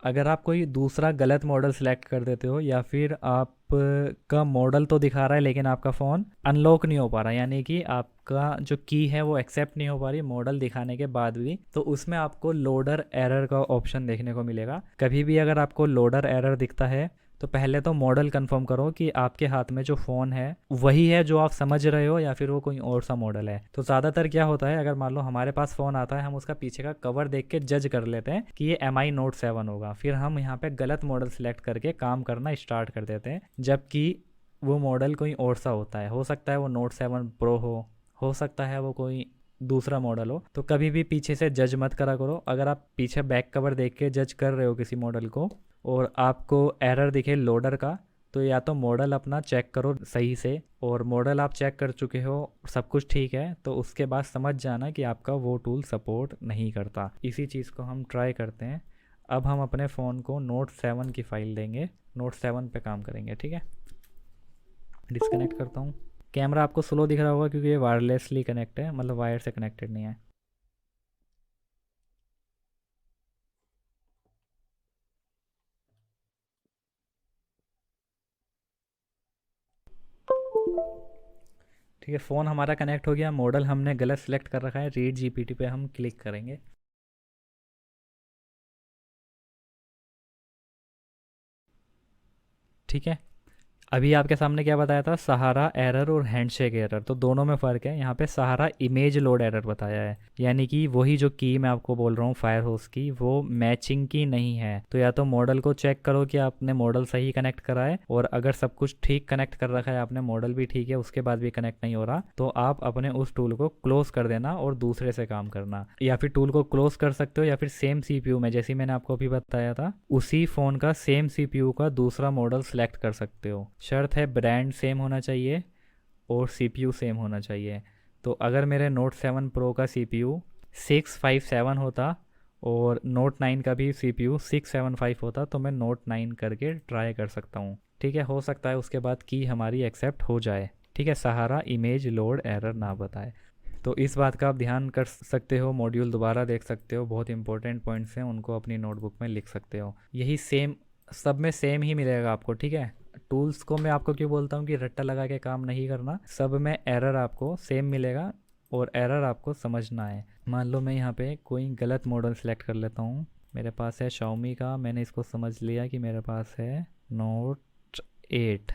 अगर आप कोई दूसरा गलत मॉडल सेलेक्ट कर देते हो, या फिर आप का मॉडल तो दिखा रहा है लेकिन आपका फ़ोन अनलॉक नहीं हो पा रहा, यानी कि आपका जो की है वो एक्सेप्ट नहीं हो पा रही मॉडल दिखाने के बाद भी, तो उसमें आपको लोडर एरर का ऑप्शन देखने को मिलेगा। कभी भी अगर आपको लोडर एरर दिखता है तो पहले तो मॉडल कंफर्म करो कि आपके हाथ में जो फ़ोन है वही है जो आप समझ रहे हो, या फिर वो कोई और सा मॉडल है। तो ज़्यादातर क्या होता है, अगर मान लो हमारे पास फ़ोन आता है, हम उसका पीछे का कवर देख के जज कर लेते हैं कि ये MI Note 7 होगा, फिर हम यहाँ पे गलत मॉडल सेलेक्ट करके काम करना स्टार्ट कर देते हैं, जबकि वो मॉडल कोई और सा होता है। हो सकता है वो Note 7 Pro हो सकता है वो कोई दूसरा मॉडल हो। तो कभी भी पीछे से जज मत करा करो। अगर आप पीछे बैक कवर देख के जज कर रहे हो किसी मॉडल को और आपको एरर दिखे लोडर का, तो या तो मॉडल अपना चेक करो सही से, और मॉडल आप चेक कर चुके हो, सब कुछ ठीक है, तो उसके बाद समझ जाना कि आपका वो टूल सपोर्ट नहीं करता। इसी चीज़ को हम ट्राई करते हैं। अब हम अपने फ़ोन को Note 7 की फ़ाइल देंगे, Note 7 पे काम करेंगे। ठीक है, डिस्कनेक्ट करता हूँ। कैमरा आपको स्लो दिख रहा होगा क्योंकि ये वायरलेसली कनेक्ट है, मतलब वायर से कनेक्टेड नहीं है। ठीक है, फ़ोन हमारा कनेक्ट हो गया। मॉडल हमने गलत सेलेक्ट कर रखा है, रीड जीपीटी पे हम क्लिक करेंगे। ठीक है, अभी आपके सामने क्या बताया था, सहारा एरर और हैंडशेक एरर, तो दोनों में फ़र्क है। यहाँ पे सहारा इमेज लोड एरर बताया है, यानी कि वही जो की मैं आपको बोल रहा हूँ फायर होस की, वो मैचिंग की नहीं है। तो या तो मॉडल को चेक करो कि आपने मॉडल सही कनेक्ट करा है, और अगर सब कुछ ठीक कनेक्ट कर रखा है आपने, मॉडल भी ठीक है, उसके बाद भी कनेक्ट नहीं हो रहा, तो आप अपने उस टूल को क्लोज कर देना और दूसरे से काम करना। या फिर टूल को क्लोज कर सकते हो, या फिर सेम सीपीयू में, जैसे मैंने आपको अभी बताया था, उसी फ़ोन का सेम सीपीयू का दूसरा मॉडल सेलेक्ट कर सकते हो। शर्त है ब्रांड सेम होना चाहिए और सीपीयू सेम होना चाहिए। तो अगर मेरे Note 7 Pro का सीपीयू 657 होता और Note 9 का भी सीपीयू 675 होता, तो मैं Note 9 करके ट्राई कर सकता हूँ। ठीक है, हो सकता है उसके बाद की हमारी एक्सेप्ट हो जाए। ठीक है, सहारा इमेज लोड एरर ना बताए। तो इस बात का आप ध्यान कर सकते हो, मॉड्यूल दोबारा देख सकते हो, बहुत इंपॉर्टेंट पॉइंट्स हैं, उनको अपनी नोटबुक में लिख सकते हो। यही सेम सब में सेम ही मिलेगा आपको। ठीक है, टूल्स को मैं आपको क्यों बोलता हूँ कि रट्टा लगा के काम नहीं करना, सब में एरर आपको सेम मिलेगा और एरर आपको समझना है। मान लो मैं यहाँ पे कोई गलत मॉडल सेलेक्ट कर लेता हूँ। मेरे पास है Xiaomi का, मैंने इसको समझ लिया कि मेरे पास है Note 8,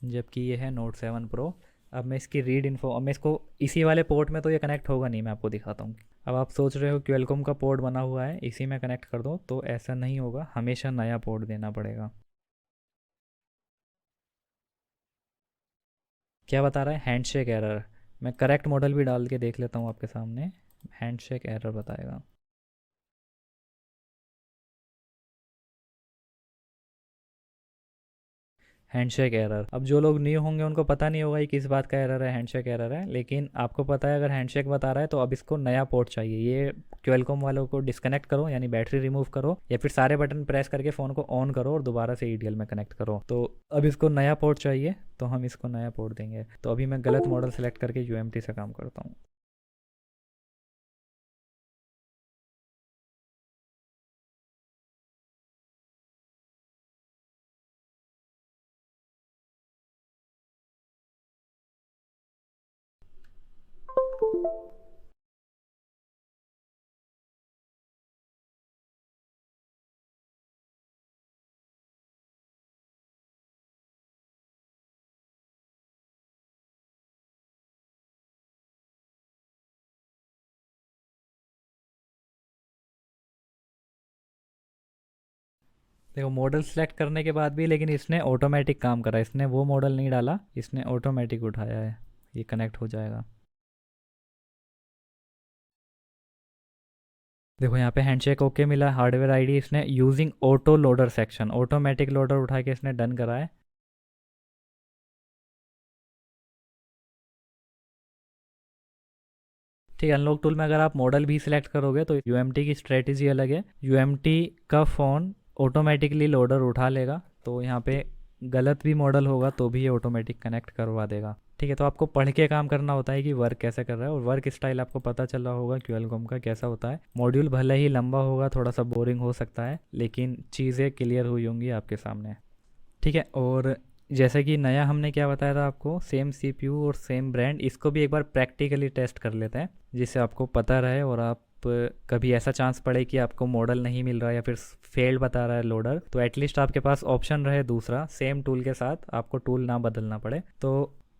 जबकि ये है Note 7 Pro। अब मैं इसकी रीड इन्फो, अब मैं इसको इसी वाले पोर्ट में तो ये कनेक्ट होगा नहीं, मैं आपको दिखाता हूँ। अब आप सोच रहे हो क्वेलकॉम का पोर्ट बना हुआ है, इसी में कनेक्ट कर दो, तो ऐसा नहीं होगा, हमेशा नया पोर्ट देना पड़ेगा। क्या बता रहा है, हैंडशेक एरर। मैं करेक्ट मॉडल भी डाल के देख लेता हूँ आपके सामने, हैंडशेक एरर बताएगा। हैंडशेक एरर, अब जो लोग न्यू होंगे उनको पता नहीं होगा ये किस बात का एरर है, हैंडशेक एरर है, लेकिन आपको पता है अगर हैंडशेक बता रहा है तो अब इसको नया पोर्ट चाहिए। ये क्वेलकॉम वालों को डिस्कनेक्ट करो, यानी बैटरी रिमूव करो, या फिर सारे बटन प्रेस करके फ़ोन को ऑन करो और दोबारा से ईडीएल में कनेक्ट करो। तो अब इसको नया पोर्ट चाहिए, तो हम इसको नया पोर्ट देंगे। तो अभी मैं गलत मॉडल सेलेक्ट करके यूएमटी से काम करता हूँ। देखो मॉडल सेलेक्ट करने के बाद भी लेकिन इसने ऑटोमेटिक काम करा, इसने वो मॉडल नहीं डाला, इसने ऑटोमेटिक उठाया है, ये कनेक्ट हो जाएगा। देखो यहाँ पे हैंडशेक ओके मिला, हार्डवेयर आईडी इसने using auto loader section, automatic loader उठा के इसने डन करा है। ठीक है, अनलॉक टूल में अगर आप मॉडल भी सिलेक्ट करोगे तो यूएमटी की स्ट्रेटेजी अलग है, यूएमटी का फ़ोन ऑटोमेटिकली लोडर उठा लेगा, तो यहाँ पे गलत भी मॉडल होगा तो भी ये ऑटोमेटिक कनेक्ट करवा देगा। ठीक है, तो आपको पढ़ के काम करना होता है कि वर्क कैसे कर रहा है, और वर्क स्टाइल आपको पता चल रहा होगा क्यूएलकॉम का कैसा होता है। मॉड्यूल भले ही लंबा होगा, थोड़ा सा बोरिंग हो सकता है, लेकिन चीज़ें क्लियर हुई होंगी आपके सामने। ठीक है, और जैसे कि नया हमने क्या बताया था आपको, सेम सीपीयू और सेम ब्रांड, इसको भी एक बार प्रैक्टिकली टेस्ट कर लेते हैं जिससे आपको पता रहे, और आप कभी ऐसा चांस पड़े कि आपको मॉडल नहीं मिल रहा है या फिर फेल्ड बता रहा है लोडर, तो एटलीस्ट आपके पास ऑप्शन रहे दूसरा, सेम टूल के साथ आपको टूल ना बदलना पड़े। तो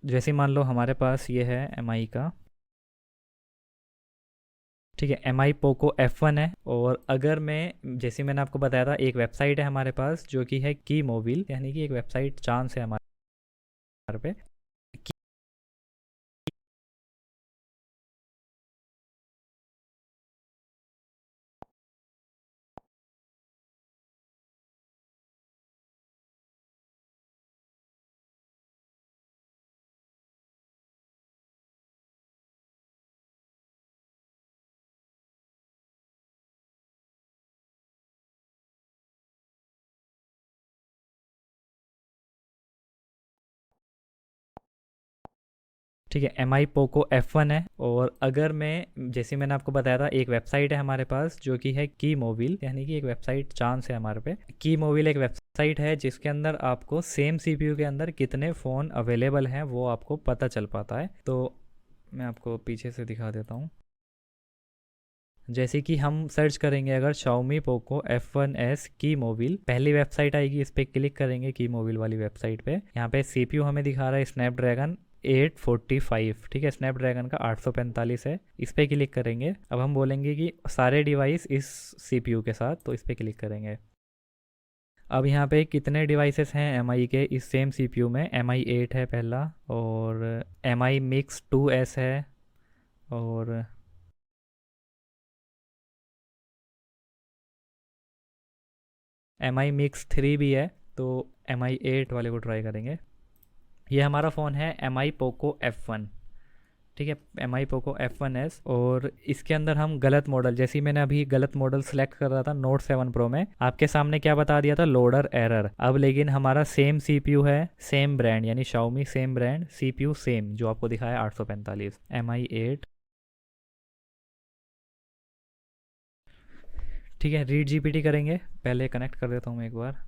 जैसे मान लो हमारे पास ये है एमआई का, ठीक है, एम आई पोको F1 है, और अगर मैं, जैसे मैंने आपको बताया था, एक वेबसाइट है हमारे पास जो कि है की मोबिल, यानी कि एक वेबसाइट चांस है हमारे पे। ठीक है, एम आई पोको F1 है, और अगर मैं, जैसे मैंने आपको बताया था, एक वेबसाइट है हमारे पास जो कि है की मोबिल, यानी कि एक वेबसाइट चांस है हमारे पे। की मोबिल एक वेबसाइट है जिसके अंदर आपको सेम सीपीयू के अंदर कितने फ़ोन अवेलेबल हैं वो आपको पता चल पाता है। तो मैं आपको पीछे से दिखा देता हूँ। जैसे कि हम सर्च करेंगे अगर Xiaomi Poco F1s की मोबिल, पहली वेबसाइट आएगी, इस पर क्लिक करेंगे की मोबिल वाली वेबसाइट पे। यहाँ पे सीपीयू हमें दिखा रहा है स्नैपड्रैगन 845, ठीक है, स्नैपड्रैगन का 845 है, इस पर क्लिक करेंगे। अब हम बोलेंगे कि सारे डिवाइस इस सीपीयू के साथ, तो इस पर क्लिक करेंगे। अब यहाँ पे कितने डिवाइसेस हैं एम आई के इस सेम सीपीयू में, MI8 है पहला, और MI Mix 2S है, और MI Mix 3 भी है। तो MI8 वाले को ट्राई करेंगे। ये हमारा फ़ोन है MI Poco F1, ठीक है, MI Poco F1s, और इसके अंदर हम गलत मॉडल, जैसे ही मैंने अभी गलत मॉडल सेलेक्ट कर रहा था नोट 7 प्रो में, आपके सामने क्या बता दिया था, लोडर एरर। अब लेकिन हमारा सेम सीपीयू है, सेम ब्रांड, यानी Xiaomi same brand, CPU same जो आपको दिखाया 845, MI8। ठीक है, रीड जीपीटी करेंगे, पहले कनेक्ट कर देता हूँ मैं एक बार।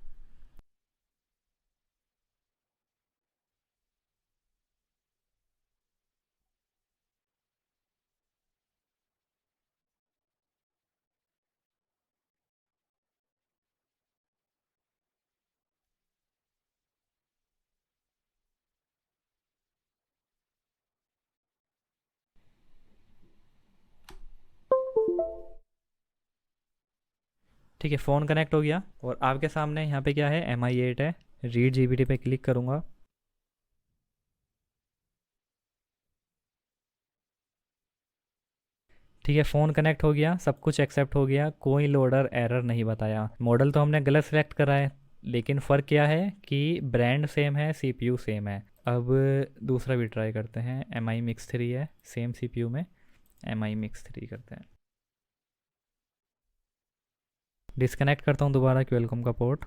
ठीक है, फ़ोन कनेक्ट हो गया, और आपके सामने यहाँ पे क्या है, MI8 है। रीड जीपीटी पे क्लिक करूँगा। ठीक है, फ़ोन कनेक्ट हो गया, सब कुछ एक्सेप्ट हो गया, कोई लोडर एरर नहीं बताया। मॉडल तो हमने गलत सेलेक्ट करा है, लेकिन फ़र्क क्या है कि ब्रांड सेम है, सीपीयू सेम है। अब दूसरा भी ट्राई करते हैं, MI Mix 3 है सेम सीपीयू में, MI Mix 3 करते हैं। डिस्कनेक्ट करता हूँ दोबारा क्वेलकॉम का पोर्ट।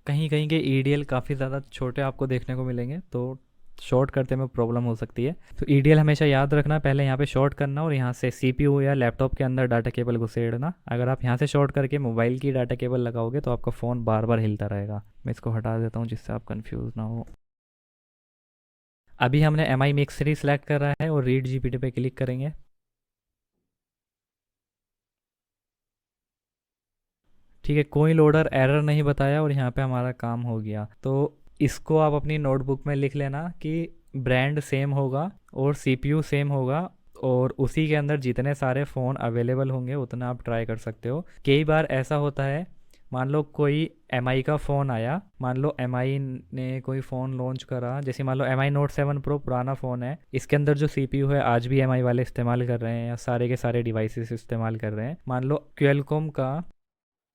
कहीं कहीं के EDL काफ़ी ज़्यादा छोटे आपको देखने को मिलेंगे, तो शॉर्ट करते में प्रॉब्लम हो सकती है। तो ईडीएल हमेशा याद रखना, पहले यहाँ पे शॉर्ट करना और यहाँ से सीपीयू या लैपटॉप के अंदर डाटा केबल घुसेड़ना। अगर आप यहाँ से शॉर्ट करके मोबाइल की डाटा केबल लगाओगे तो आपका फ़ोन बार बार हिलता रहेगा। मैं इसको हटा देता हूँ जिससे आप कंफ्यूज ना हो। अभी हमने एम आई मिक्स 3 सेलेक्ट कर रहा है और रीड जीपीटी पे क्लिक करेंगे। ठीक है, कोई लोडर एरर नहीं बताया और यहाँ पे हमारा काम हो गया। तो इसको आप अपनी नोटबुक में लिख लेना कि ब्रांड सेम होगा और सीपीयू सेम होगा और उसी के अंदर जितने सारे फ़ोन अवेलेबल होंगे उतना आप ट्राई कर सकते हो। कई बार ऐसा होता है, मान लो कोई एम आई का फ़ोन आया, मान लो एम आई ने कोई फ़ोन लॉन्च करा, जैसे मान लो एम आई नोट 7 प्रो पुराना फ़ोन है, इसके अंदर जो सीपीयू है आज भी एम आई वाले इस्तेमाल कर रहे हैं या सारे के सारे डिवाइसेस इस्तेमाल कर रहे हैं। मान लो क्वेलकॉम का,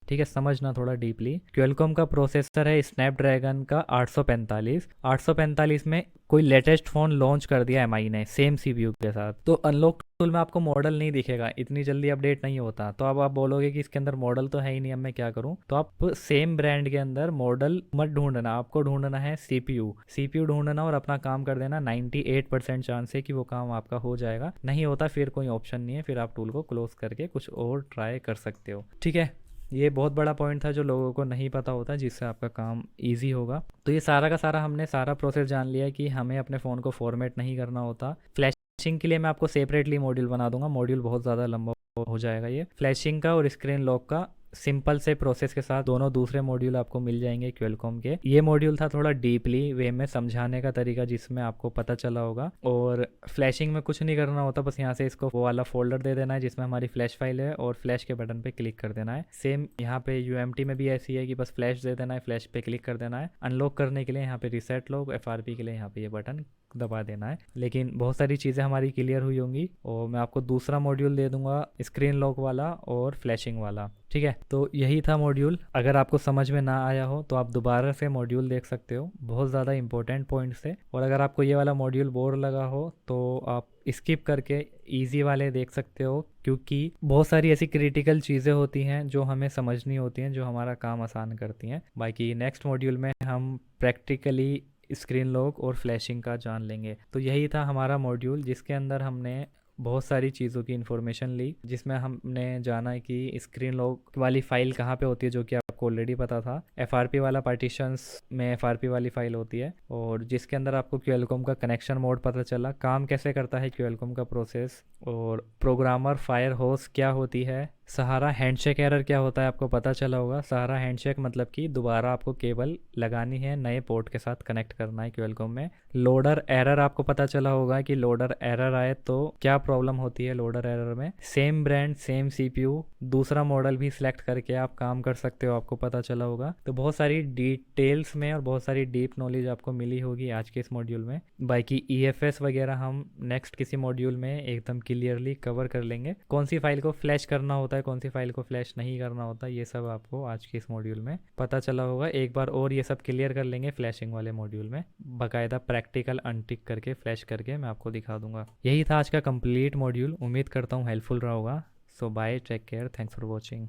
ठीक है समझना थोड़ा डीपली, क्वेलकॉम का प्रोसेसर है स्नैपड्रैगन का 845। 845 में कोई लेटेस्ट फ़ोन लॉन्च कर दिया एमआई ने सेम सीपीयू के साथ, तो अनलॉक टूल में आपको मॉडल नहीं दिखेगा, इतनी जल्दी अपडेट नहीं होता। तो अब आप बोलोगे कि इसके अंदर मॉडल तो है ही नहीं, अब मैं क्या करूं? तो आप सेम ब्रांड के अंदर मॉडल मत ढूंढना, आपको ढूंढना है सीपीयू। सीपीयू ढूंढना और अपना काम कर देना। 98% चांस है कि वो काम आपका हो जाएगा। नहीं होता फिर कोई ऑप्शन नहीं है, फिर आप टूल को क्लोज करके कुछ और ट्राई कर सकते हो। ठीक है, ये बहुत बड़ा पॉइंट था जो लोगों को नहीं पता होता, जिससे आपका काम इजी होगा। तो ये सारा का सारा हमने सारा प्रोसेस जान लिया कि हमें अपने फ़ोन को फॉर्मेट नहीं करना होता। फ्लैशिंग के लिए मैं आपको सेपरेटली मॉड्यूल बना दूंगा, मॉड्यूल बहुत ज़्यादा लंबा हो जाएगा। ये फ्लैशिंग का और स्क्रीन लॉक का सिंपल से प्रोसेस के साथ दोनों दूसरे मॉड्यूल आपको मिल जाएंगे क्वेलकॉम के। ये मॉड्यूल था थोड़ा डीपली वे में समझाने का तरीका, जिसमें आपको पता चला होगा। और फ्लैशिंग में कुछ नहीं करना होता, बस यहाँ से इसको वो वाला फोल्डर दे देना है जिसमें हमारी फ्लैश फाइल है और फ्लैश के बटन पे क्लिक कर देना है। सेम यहाँ पे यूएमटी में भी ऐसी है कि बस फ्लैश दे देना है, फ्लैश पे क्लिक कर देना है। अनलॉक करने के लिए यहाँ पे रीसेट लॉक, एफआरपी के लिए यहाँ पे ये बटन दबा देना है। लेकिन बहुत सारी चीज़ें हमारी क्लियर हुई होंगी और मैं आपको दूसरा मॉड्यूल दे दूंगा स्क्रीन लॉक वाला और फ्लैशिंग वाला। ठीक है, तो यही था मॉड्यूल। अगर आपको समझ में ना आया हो तो आप दोबारा से मॉड्यूल देख सकते हो, बहुत ज़्यादा इंपॉर्टेंट पॉइंट्स है। और अगर आपको ये वाला मॉड्यूल बोर लगा हो तो आप स्किप करके इजी वाले देख सकते हो, क्योंकि बहुत सारी ऐसी क्रिटिकल चीज़ें होती हैं जो हमें समझनी होती हैं, जो हमारा काम आसान करती हैं। बाकी नेक्स्ट मॉड्यूल में हम प्रैक्टिकली स्क्रीन लॉक और फ्लैशिंग का जान लेंगे। तो यही था हमारा मॉड्यूल, जिसके अंदर हमने बहुत सारी चीज़ों की इन्फॉर्मेशन ली, जिसमें हमने जाना है कि स्क्रीन लॉक वाली फ़ाइल कहाँ पे होती है, जो कि आपको ऑलरेडी पता था। एफआरपी वाला पार्टीशंस में एफआरपी वाली फ़ाइल होती है, और जिसके अंदर आपको क्वेलकॉम का कनेक्शन मोड पता चला, काम कैसे करता है क्वेलकॉम का प्रोसेस, और प्रोग्रामर फायर होस्ट क्या होती है, सहारा हैंडशेक एरर क्या होता है आपको पता चला होगा। सहारा हैंडशेक मतलब कि दोबारा आपको केबल लगानी है, नए पोर्ट के साथ कनेक्ट करना है क्वेलकॉम में। लोडर एरर आपको पता चला होगा कि लोडर एरर आए तो क्या प्रॉब्लम होती है लोडर एरर में। सेम ब्रांड सेम सीपीयू दूसरा मॉडल भी सिलेक्ट करके आप काम कर सकते हो, आपको पता चला होगा। तो बहुत सारी डिटेल्स में और बहुत सारी डीप नॉलेज आपको मिली होगी आज के इस मॉड्यूल में। बाकी ईएफएस वगैरह हम नेक्स्ट किसी मॉड्यूल में एकदम क्लियरली कवर कर लेंगे। कौन सी फाइल को फ्लैश करना होता है, कौन सी फाइल को फ्लैश नहीं करना होता, ये सब आपको आज के इस मॉड्यूल में पता चला होगा। एक बार और ये सब क्लियर कर लेंगे फ्लैशिंग वाले मॉड्यूल में, बाकायदा प्रैक्टिकल अनटिक करके फ्लैश करके मैं आपको दिखा दूंगा। यही था आज का कंप्लीट मॉड्यूल, उम्मीद करता हूँ हेल्पफुल रहा होगा। So bye, take care, thanks for watching.